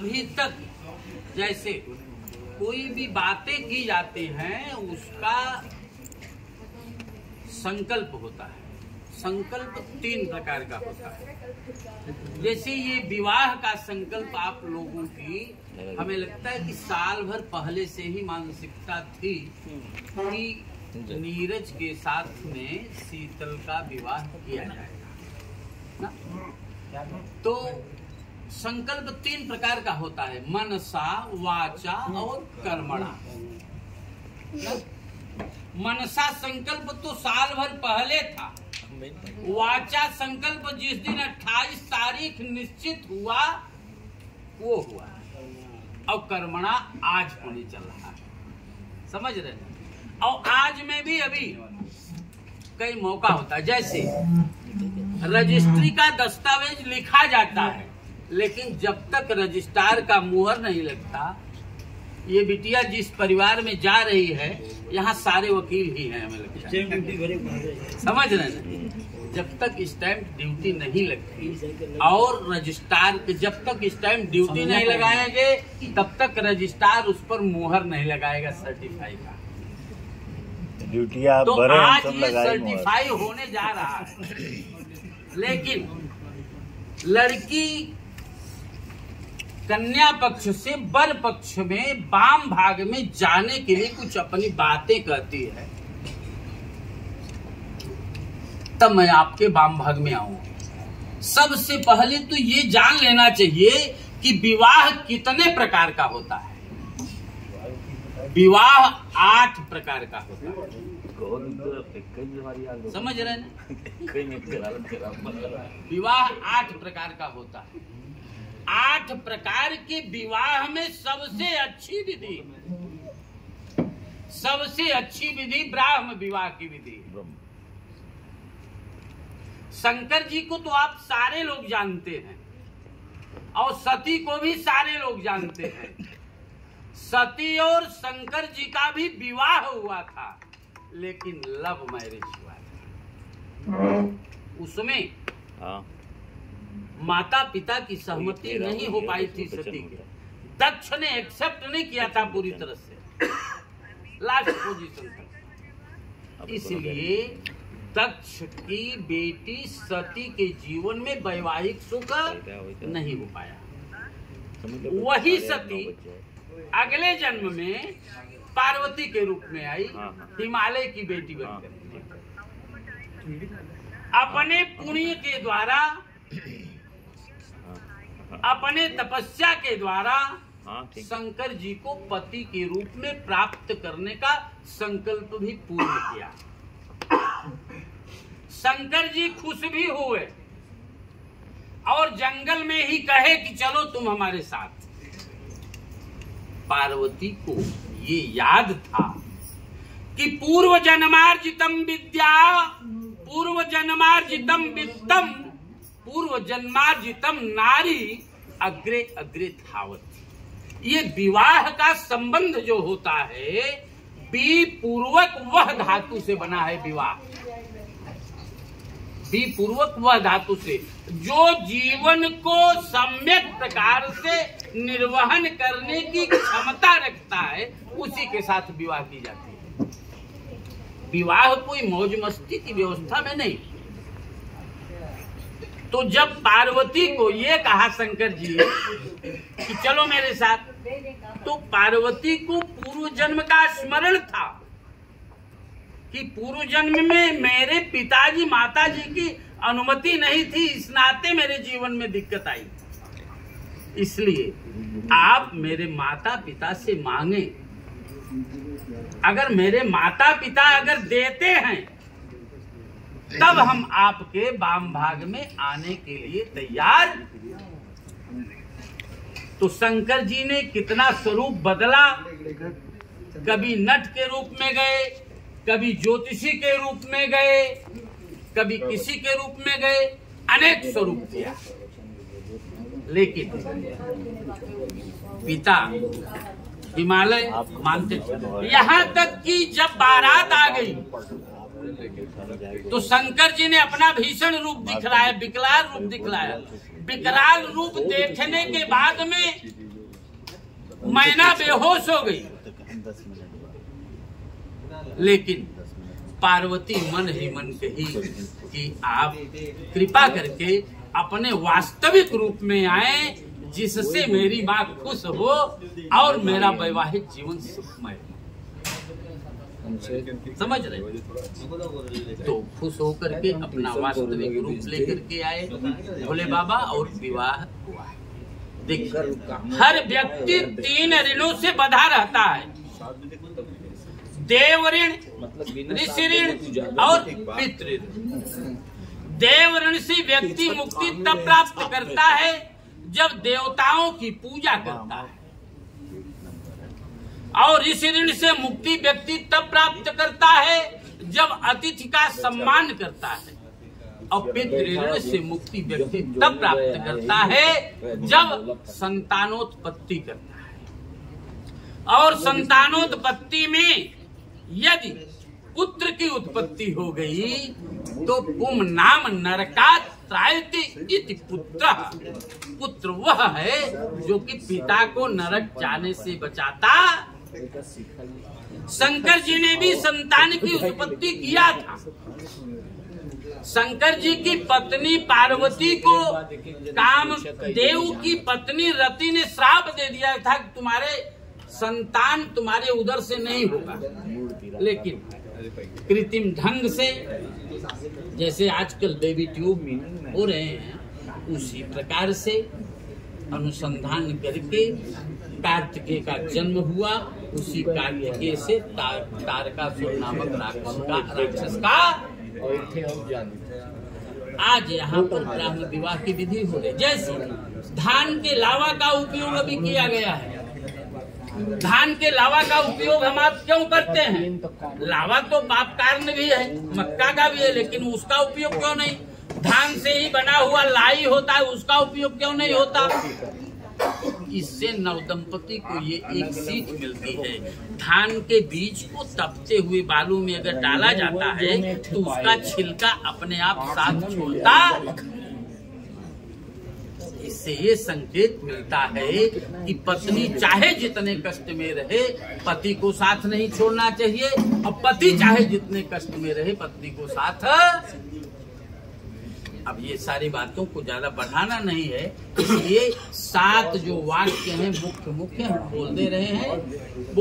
अभी तक जैसे कोई भी बातें की जाती हैं उसका संकल्प होता है। संकल्प 3 प्रकार का होता है। जैसे ये विवाह का संकल्प आप लोगों की हमें लगता है कि साल भर पहले से ही मानसिकता थी कि नीरज के साथ में शीतल का विवाह किया जाएगा ना? तो संकल्प 3 प्रकार का होता है, मनसा, वाचा और कर्मणा। मनसा संकल्प तो साल भर पहले था। वाचा संकल्प जिस दिन 28 तारीख निश्चित हुआ वो हुआ, और कर्मणा आज होने चल रहा है। समझ रहे हैं? और आज में भी अभी कई मौका होता है। जैसे रजिस्ट्री का दस्तावेज लिखा जाता है, लेकिन जब तक रजिस्ट्रार का मुहर नहीं लगता, ये बिटिया जिस परिवार में जा रही है यहाँ सारे वकील ही हैं, हमें लगता है। समझ रहे हैं? जब तक स्टैंप ड्यूटी नहीं लगती और रजिस्ट्रार जब तक स्टैंप ड्यूटी नहीं लगाएंगे तब तक रजिस्ट्रार उस पर मुहर नहीं लगाएगा सर्टिफाई का। ड्यूटी तो आज ये सर्टिफाई होने जा रहा है। लेकिन लड़की कन्या पक्ष से वर पक्ष में वाम भाग में जाने के लिए कुछ अपनी बातें कहती है, तब मैं आपके वाम भाग में आऊंगा। सबसे पहले तो ये जान लेना चाहिए कि विवाह कितने प्रकार का होता है। विवाह 8 प्रकार का होता है। समझ रहे हैं? विवाह 8 प्रकार का होता है। 8 प्रकार के विवाह में सबसे अच्छी विधि ब्राह्म विवाह की विधि है। शंकर जी को तो आप सारे लोग जानते हैं और सती को भी सारे लोग जानते हैं। सती और शंकर जी का भी विवाह हुआ था, लेकिन लव मैरिज हुआ था। उसमें माता पिता की सहमति नहीं हो पाई थी सती की। दक्ष ने एक्सेप्ट नहीं किया था पूरी तरह से, लास्ट पोजीशन तक। इसलिए दक्ष की बेटी सती के जीवन में वैवाहिक सुख नहीं हो पाया। वही सती अगले जन्म में पार्वती के रूप में आई, हिमालय की बेटी बनकर। अपने पुण्य के द्वारा, अपने तपस्या के द्वारा शंकर जी को पति के रूप में प्राप्त करने का संकल्प भी पूर्ण किया। शंकर जी खुश भी हुए और जंगल में ही कहे कि चलो तुम हमारे साथ। पार्वती को ये याद था कि पूर्व जन्मार्जितम विद्या, पूर्व जन्मार्जितम वित्तम, पूर्व जन्मार्जितम नारी अग्रे अग्रे धावत। ये विवाह का संबंध जो होता है, बी पूर्वक वह धातु से बना है विवाह। बी पूर्वक वह धातु से जो जीवन को सम्यक प्रकार से निर्वहन करने की क्षमता रखता है, उसी के साथ विवाह की जाती है। विवाह कोई मौज मस्ती की व्यवस्था में नहीं। तो जब पार्वती को ये कहा शंकर जी कि चलो मेरे साथ, तो पार्वती को पूर्व जन्म का स्मरण था कि पूर्व जन्म में मेरे पिताजी माताजी की अनुमति नहीं थी, इस नाते मेरे जीवन में दिक्कत आई। इसलिए आप मेरे माता पिता से मांगे, अगर मेरे माता पिता अगर देते हैं तब हम आपके वाम भाग में आने के लिए तैयार। तो शंकर जी ने कितना स्वरूप बदला। कभी नट के रूप में गए, कभी ज्योतिषी के रूप में गए, कभी किसी के रूप में गए, अनेक स्वरूप दिया। लेकिन पिता हिमालय मानते थे। यहाँ तक कि जब बारात आ गई तो शंकर जी ने अपना भीषण रूप दिखलाया, विकराल रूप दिखलाया। विकराल रूप देखने के बाद में मैना बेहोश हो गई, लेकिन पार्वती मन ही मन कही कि आप कृपा करके अपने वास्तविक रूप में आए, जिससे मेरी माँ खुश हो और मेरा वैवाहिक जीवन सुखमय हो। समझ रहे? तो खुश होकर के अपना वास्तविक रूप लेकर के आए भोले बाबा और विवाह हुआ। देखिए, हर व्यक्ति 3 ऋणों से बंधा रहता है, देव ऋण, ऋषि ऋण और पितृ ऋण। देव ऋण से व्यक्ति मुक्ति तब प्राप्त करता है जब देवताओं की पूजा करता है, और ऋषि ऋण से मुक्ति व्यक्ति तब प्राप्त करता है जब अतिथि का सम्मान करता है, और पितृ ऋण से मुक्ति व्यक्ति तब प्राप्त करता है जब संतानोत्पत्ति करता है। और संतानोत्पत्ति में यदि पुत्र की उत्पत्ति हो गई तो पुम नाम नरकात् त्रायति इति पुत्र। पुत्र वह है जो कि पिता को नरक जाने से बचाता। शंकर जी ने भी संतान की उत्पत्ति किया था। शंकर जी की पत्नी पार्वती को कामदेव की पत्नी रति ने श्राप दे दिया था कि तुम्हारे संतान तुम्हारे उदर से नहीं होगा, लेकिन कृत्रिम ढंग से जैसे आजकल बेबी ट्यूब हो रहे हैं, उसी प्रकार से अनुसंधान करके कार्तिकेय का जन्म हुआ। उसी कार्तिकेय से तारकासुर नामक राक्षस का आज यहाँ पर ब्राह्मण विवाह की विधि हो रही। जैसे धान के लावा का उपयोग अभी किया गया है। धान के लावा का उपयोग हम आप क्यों करते हैं? लावा तो पाप कारण भी है, मक्का का भी है, लेकिन उसका उपयोग क्यों नहीं? धान से ही बना हुआ लाई होता है, उसका उपयोग क्यों नहीं होता? इससे नवदंपति को ये एक सीख मिलती है, धान के बीज को तपते हुए बालू में अगर डाला जाता है तो उसका छिलका अपने आप साथ छोड़ता। इससे ये संकेत मिलता है कि पत्नी चाहे जितने कष्ट में रहे पति को साथ नहीं छोड़ना चाहिए, और पति चाहे जितने कष्ट में रहे पत्नी को साथ। अब ये सारी बातों को ज्यादा बढ़ाना नहीं है, इसलिए 7 जो वाक्य हैं मुख्य हम बोल दे रहे हैं।